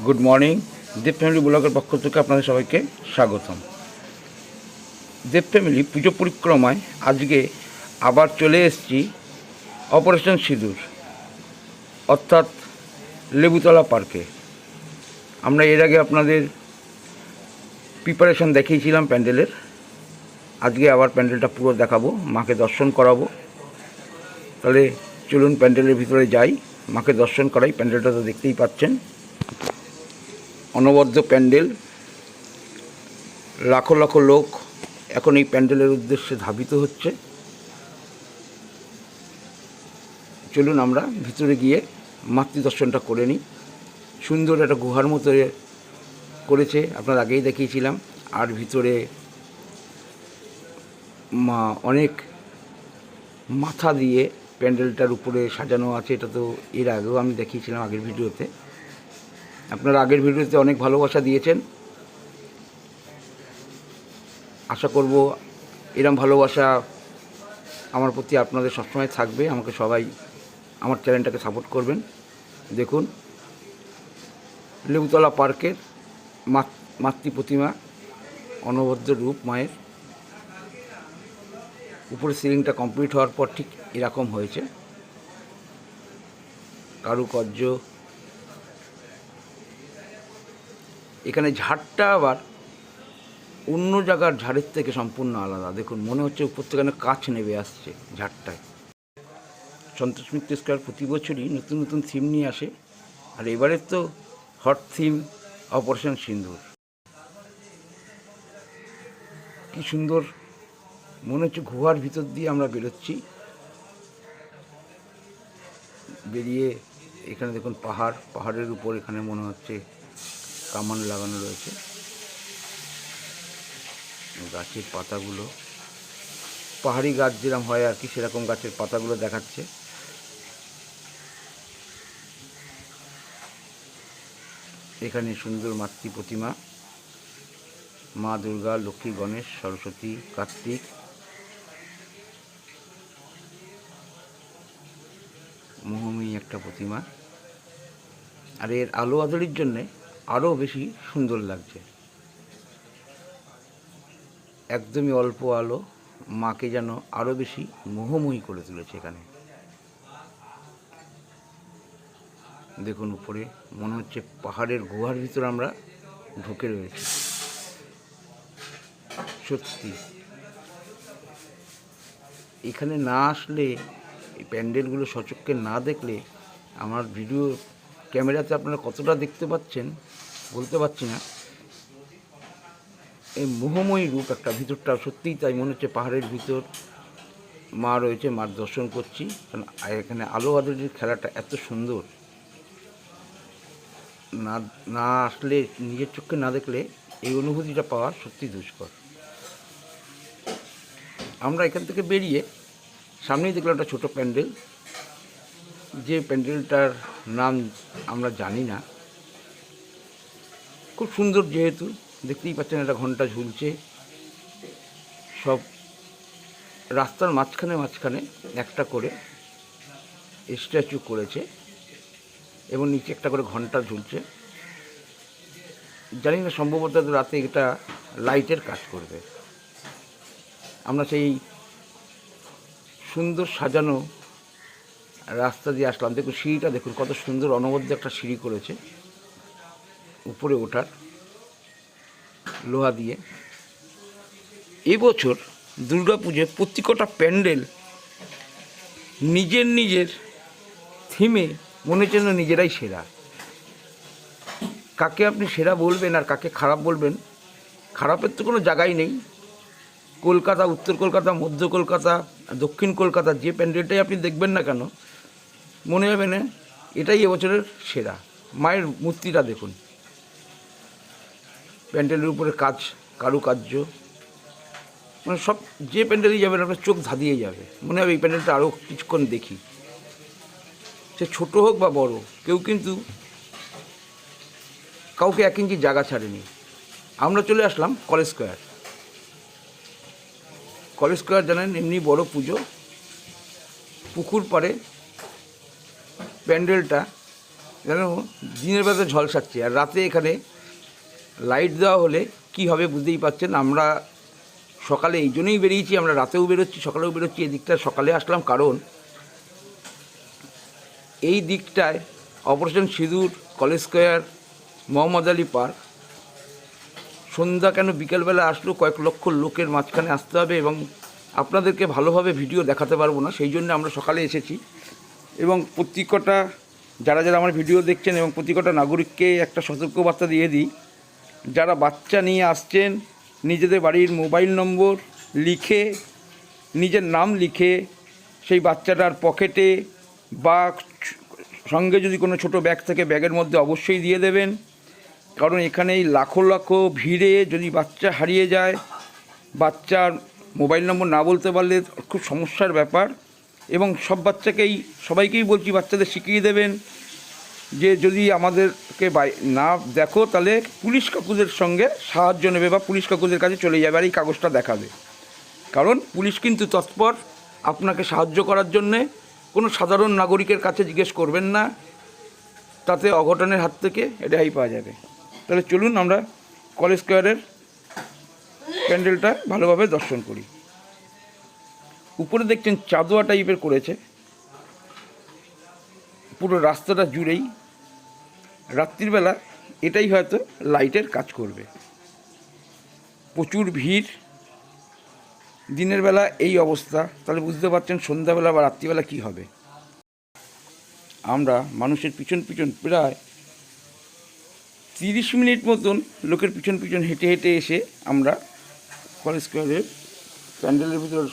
Good morning. দেব family ব্লগের পক্ষ থেকে আপনাদের সবাইকে স্বাগতম। দেব ফ্যামিলি পুজো পরিক্রমায় আজকে আবার চলে এসেছি অপারেশন সিঁদুর অর্থাৎ লেবুতলা পার্কে। আমরা এর আগে আপনাদের প্রিপারেশন দেখিয়েছিলাম প্যান্ডেলের। আজকে আবার প্যান্ডেলটা পুরো দেখাবো, মাকে দর্শন করাবো। তাহলে চলুন প্যান্ডেলের ভিতরে যাই, মাকে দর্শন করাই। প্যান্ডেলটা তো দেখতেই পাচ্ছেন, অনবদ্য প্যান্ডেল, লাখো লাখো লোক এখন এই প্যান্ডেলের উদ্দেশ্যে ধাবিত হচ্ছে। চলুন আমরা ভিতরে গিয়ে মাতৃ দর্শনটা করে নিই। সুন্দর একটা গুহার মতো করেছে, আপনার আগেই দেখিয়েছিলাম। আর ভিতরে অনেক মাথা দিয়ে প্যান্ডেলটার উপরে সাজানো আছে। এটা তো এর আগেও আমি দেখিয়েছিলাম আগের ভিডিওতে। আপনারা আগের ভিডিওতে অনেক ভালোবাসা দিয়েছেন। আশা করব এরম ভালোবাসা আমার প্রতি আপনাদের সবসময় থাকবে। আমাকে সবাই আমার চ্যানেলটাকে সাপোর্ট করবেন। দেখুন লেবুতলা পার্কের মাতৃ প্রতিমা, অনবদ্য রূপ মায়ের। উপরে সিলিংটা কমপ্লিট হওয়ার পর ঠিক এরকম হয়েছে, কারুকার্য। এখানে ঝাড়টা আবার অন্য জায়গার ঝাড়ের থেকে সম্পূর্ণ আলাদা। দেখুন, মনে হচ্ছে উপর থেকে কাছ নেমে আসছে ঝাড়টায়। সন্তোষ মিত্র স্কয়ার প্রতি বছরই নতুন নতুন থিম নিয়ে আসে, আর এবারের তো হট থিম অপারেশন সিঁদুর। কি সুন্দর, মনে হচ্ছে গুহার ভিতর দিয়ে আমরা বেরোচ্ছি। বেরিয়ে এখানে দেখুন পাহাড়ের উপর এখানে মনে হচ্ছে কামান লাগানো রয়েছে। গাছের পাতাগুলো পাহাড়ি গাছ যেরকম হয় আর কি, সেরকম গাছের পাতাগুলো দেখাচ্ছে। এখানে সুন্দর মাতৃ প্রতিমা, মা দুর্গা, লক্ষ্মী, গণেশ, সরস্বতী, কার্তিক। মোহময়ী একটা প্রতিমা, আর এর আলো আঁধারির জন্যে আরও বেশি সুন্দর লাগছে। একদমই অল্প আলো মাকে যেন আরও বেশি মোহময়ী করে তুলেছে। এখানে দেখুন, উপরে মনে হচ্ছে পাহাড়ের গুহার ভিতর আমরা ঢুকে রয়েছি। সত্যি এখানে না আসলে, এই প্যান্ডেলগুলো সচক্ষে না দেখলে, আমার ভিডিও ক্যামেরাতে আপনারা কতটা দেখতে পাচ্ছেন বলতে পারছি না। এই মোহময়ী রূপ একটা, ভিতরটা সত্যিই তাই মনে হচ্ছে পাহাড়ের ভিতর মা রয়েছে, মার দর্শন করছি। কারণ এখানে আলো আঁধারির খেলাটা এত সুন্দর, না না আসলে, নিজের চোখে না দেখলে এই অনুভূতিটা পাওয়া সত্যি দুষ্কর। আমরা এখান থেকে বেরিয়ে সামনেই দেখলাম একটা ছোটো প্যান্ডেল, যে প্যান্ডেলটার নাম আমরা জানি না। খুব সুন্দর, যেহেতু দেখতেই পাচ্ছেন একটা ঘন্টা ঝুলছে। সব রাস্তার মাঝখানে মাঝখানে একটা করে স্ট্যাচু করেছে, এবং নিচে একটা করে ঘন্টা ঝুলছে। জানি না, সম্ভবত রাতে এটা লাইটের কাজ করবে। আমরা সেই সুন্দর সাজানো রাস্তা দিয়ে আসলাম। দেখুন সিঁড়িটা, দেখুন কত সুন্দর অনবদ্য একটা সিঁড়ি করেছে উপরে ওঠার, লোহা দিয়ে। এবছর দুর্গাপুজোয় প্রত্যেকটা প্যান্ডেল নিজের নিজের থিমে মনে হচ্ছে না নিজেরাই সেরা। কাকে আপনি সেরা বলবেন আর কাকে খারাপ বলবেন, খারাপের তো কোনো জায়গাই নেই। কলকাতা, উত্তর কলকাতা, মধ্য কলকাতা, দক্ষিণ কলকাতা, যে প্যান্ডেলটাই আপনি দেখবেন না কেন, মনে হবে না এটাই এবছরের সেরা। মায়ের মূর্তিটা দেখুন, প্যান্ডেলের উপরে কাজ, কারুকার্য, মানে সব, যে প্যান্ডেলেই যাবেন আপনার চোখ ধাঁধিয়ে যাবে, মনে হবে এই প্যান্ডেলটা আরও কিছুক্ষণ দেখি। সে ছোটো হোক বা বড়, কেউ কিন্তু কাউকে 1 ইঞ্চি জায়গা ছাড়েনি। আমরা চলে আসলাম কলেজ স্কোয়ার। কলেজ স্কোয়ার জানেন এমনি বড় পুজো, পুকুর পাড়ে প্যান্ডেলটা যেন দিনের বেলাতে ঝলসাচ্ছে, আর রাতে এখানে লাইট দেওয়া হলে কি হবে বুঝতেই পারছেন। আমরা সকালে এই জন্যই বেরিয়েছি, আমরা রাতেও বেরোচ্ছি সকালেও বেরোচ্ছি। এই দিকটা সকালে আসলাম কারণ এই দিকটায় Operation Sindoor, College Square, Mohammad Ali Park, সন্ধ্যা কেন বিকেলবেলা আসলেও কয়েক লক্ষ লোকের মাঝখানে আসতে হবে এবং আপনাদেরকে ভালোভাবে ভিডিও দেখাতে পারবো না, সেই জন্য আমরা সকালে এসেছি। এবং প্রত্যেকটা যারা যারা আমার ভিডিও দেখছেন এবং প্রত্যেকটা নাগরিককে একটা সতর্কবার্তা দিয়ে দিই, যারা বাচ্চা নিয়ে আসছেন নিজেদের বাড়ির মোবাইল নম্বর লিখে, নিজের নাম লিখে সেই বাচ্চাটার পকেটে বা সঙ্গে যদি কোনো ছোটো ব্যাগ থাকে ব্যাগের মধ্যে অবশ্যই দিয়ে দেবেন। কারণ এখানে এই লাখো লাখো ভিড়ে যদি বাচ্চা হারিয়ে যায়, বাচ্চার মোবাইল নম্বর না বলতে পারলে খুব সমস্যার ব্যাপার। এবং সবাইকেই বলছি, বাচ্চাদের শিখিয়ে দেবেন যে যদি আমাদেরকে না দেখো তাহলে পুলিশ কাকুদের সঙ্গে সাহায্য নেবে বা পুলিশ কাকুদের কাছে চলে যাবে আর এই কাগজটা দেখাবে। কারণ পুলিশ কিন্তু তৎপর আপনাকে সাহায্য করার জন্যে। কোনো সাধারণ নাগরিকের কাছে জিজ্ঞেস করবেন না, তাতে অঘটনের হাত থেকে রেহাই পাওয়া যাবে। তাহলে চলুন আমরা কলেজ স্কোয়ারের প্যান্ডেলটা ভালোভাবে দর্শন করি। উপরে দেখছেন চাঁদোয়া টাইপের করেছে পুরো রাস্তাটা জুড়েই। রাত্রিবেলা এটাই হয়তো লাইটের কাজ করবে। প্রচুর ভিড়, দিনের বেলা এই অবস্থা, তাহলে বুঝতে পারছেন সন্ধ্যাবেলা বা রাত্রিবেলা কী হবে। আমরা মানুষের পিছন পিছন প্রায় 30 মিনিট মতন লোকের পিছন পিছন হেঁটে হেঁটে এসে আমরা কলেজ স্কোয়ারের প্যান্ডেলের ভিতর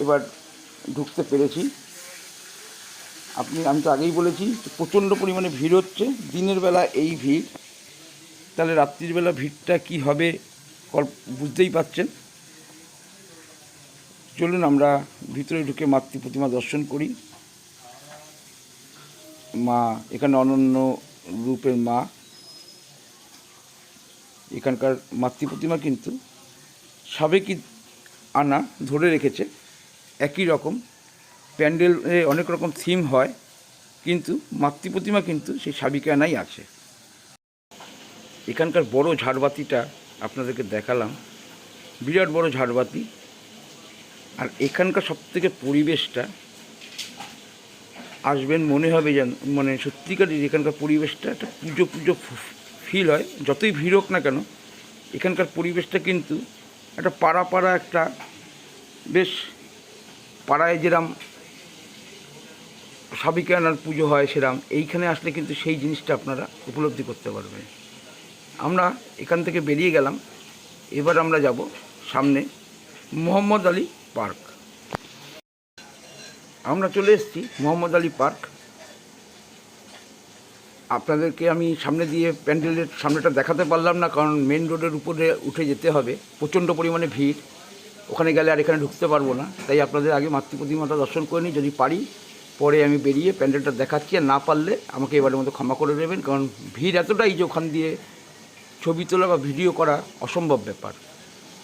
এবার ঢুকতে পেরেছি। আমি তো আগেই বলেছি প্রচণ্ড পরিমাণে ভিড় হচ্ছে। দিনের বেলা এই ভিড়, তাহলে রাত্রির বেলা ভিড়টা কী হবে বুঝতেই পাচ্ছেন। চলুন আমরা ভিতরে ঢুকে মাতৃ প্রতিমা দর্শন করি। মা এখানে অনন্য রূপের মা। এখানকার মাতৃ প্রতিমা কিন্তু সাবেকি আনা ধরে রেখেছে, একই রকম প্যান্ডেলে অনেক রকম থিম হয়, কিন্তু মাতৃ প্রতিমা কিন্তু সেই সাবেকি আনাই আছে। এখানকার বড় ঝাড়বাতিটা আপনাদেরকে দেখালাম, বিরাট বড় ঝাড়বাতি। আর এখানকার সবথেকে পরিবেশটা আসবেন মনে হবে যেন মানে সত্যিকারই এখানকার পরিবেশটা একটা পুজো পুজো ফিল হয়। যতই ভিড় হোক না কেন এখানকার পরিবেশটা কিন্তু একটা পাড়া পাড়া, একটা বেশ পাড়ায় যেরম সাবিকে আনার পুজো হয় সেরম এইখানে আসলে কিন্তু সেই জিনিসটা আপনারা উপলব্ধি করতে পারবেন। আমরা এখান থেকে বেরিয়ে গেলাম, এবার আমরা যাব সামনে মোহাম্মদ আলী পার্ক। আমরা চলে এসেছি মোহাম্মদ আলী পার্ক। আপনাদেরকে আমি সামনে দিয়ে প্যান্ডেলের সামনেটা দেখাতে পারলাম না, কারণ মেন রোডের উপরে উঠে যেতে হবে, প্রচণ্ড পরিমাণে ভিড়। ওখানে গেলে আর এখানে ঢুকতে পারবো না, তাই আপনাদের আগে মাতৃ প্রতিমাটা দর্শন করে নিই। যদি পারি পরে আমি বেরিয়ে প্যান্ডেলটা দেখাচ্ছি, আর না পারলে আমাকে এবারের মতো ক্ষমা করে দেবেন, কারণ ভিড় এতটাই যে ওখান দিয়ে ছবি তোলা বা ভিডিও করা অসম্ভব ব্যাপার।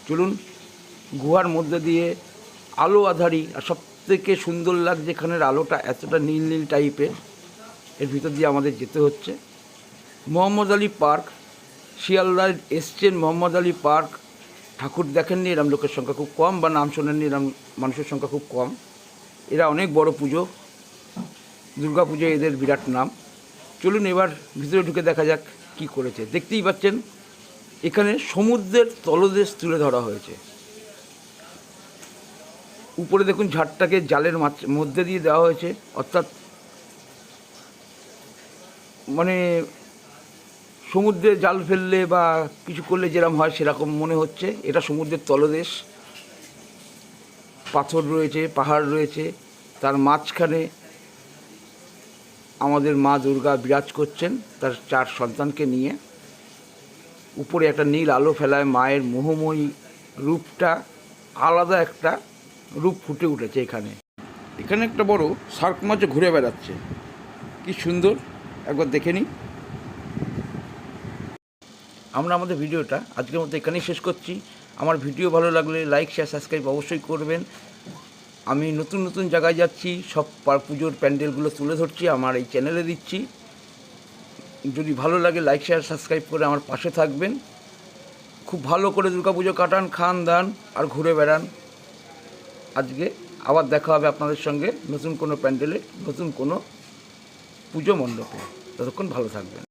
চলুন, গুহার মধ্যে দিয়ে আলো আধারি, আর সবথেকে সুন্দর লাগছে এখানের আলোটা এতটা নীল নীল টাইপের, এর ভিতর দিয়ে আমাদের যেতে হচ্ছে। মোহাম্মদ আলী পার্ক, শিয়ালদায় এসছেন মোহাম্মদ আলী পার্ক, ঠাকুর দেখেননি এরম লোকের সংখ্যা খুব কম, বা নাম শোনেননি এরম মানুষের সংখ্যা খুব কম। এরা অনেক বড় পুজো, দুর্গা পুজো এদের বিরাট নাম। চলুন এবার ভিতরে ঢুকে দেখা যাক কি করেছে। দেখতেই পাচ্ছেন এখানে সমুদ্রের তলদেশ তুলে ধরা হয়েছে। উপরে দেখুন ঝাড়টাকে জালের মধ্যে দিয়ে দেওয়া হয়েছে, অর্থাৎ মানে সমুদ্রে জাল ফেললে বা কিছু করলে যেরকম হয় সেরকম মনে হচ্ছে। এটা সমুদ্রের তলদেশ, পাথর রয়েছে, পাহাড় রয়েছে, তার মাঝখানে আমাদের মা দুর্গা বিরাজ করছেন তার 4 সন্তানকে নিয়ে। উপরে একটা নীল আলো ফেলায় মায়ের মোহময়ী রূপটা, আলাদা একটা রূপ ফুটে উঠেছে এখানে। এখানে একটা বড় শার্ক মাছও ঘুরে বেড়াচ্ছে, কি সুন্দর, একবার দেখে নিই। আমরা আমাদের ভিডিওটা আজকের মতো এখানেই শেষ করছি। আমার ভিডিও ভালো লাগলে লাইক, শেয়ার, সাবস্ক্রাইব অবশ্যই করবেন। আমি নতুন নতুন জায়গায় যাচ্ছি, সব পুজোর প্যান্ডেলগুলো তুলে ধরছি, আমার এই চ্যানেলে দিচ্ছি। যদি ভালো লাগে লাইক শেয়ার সাবস্ক্রাইব করে আমার পাশে থাকবেন। খুব ভালো করে দুর্গাপুজো কাটান, খান দান আর ঘুরে বেড়ান। আজকে আবার দেখা হবে আপনাদের সঙ্গে নতুন কোনো প্যান্ডেলে, নতুন কোনো পুজো মণ্ডপে। ততক্ষণ ভালো থাকবেন।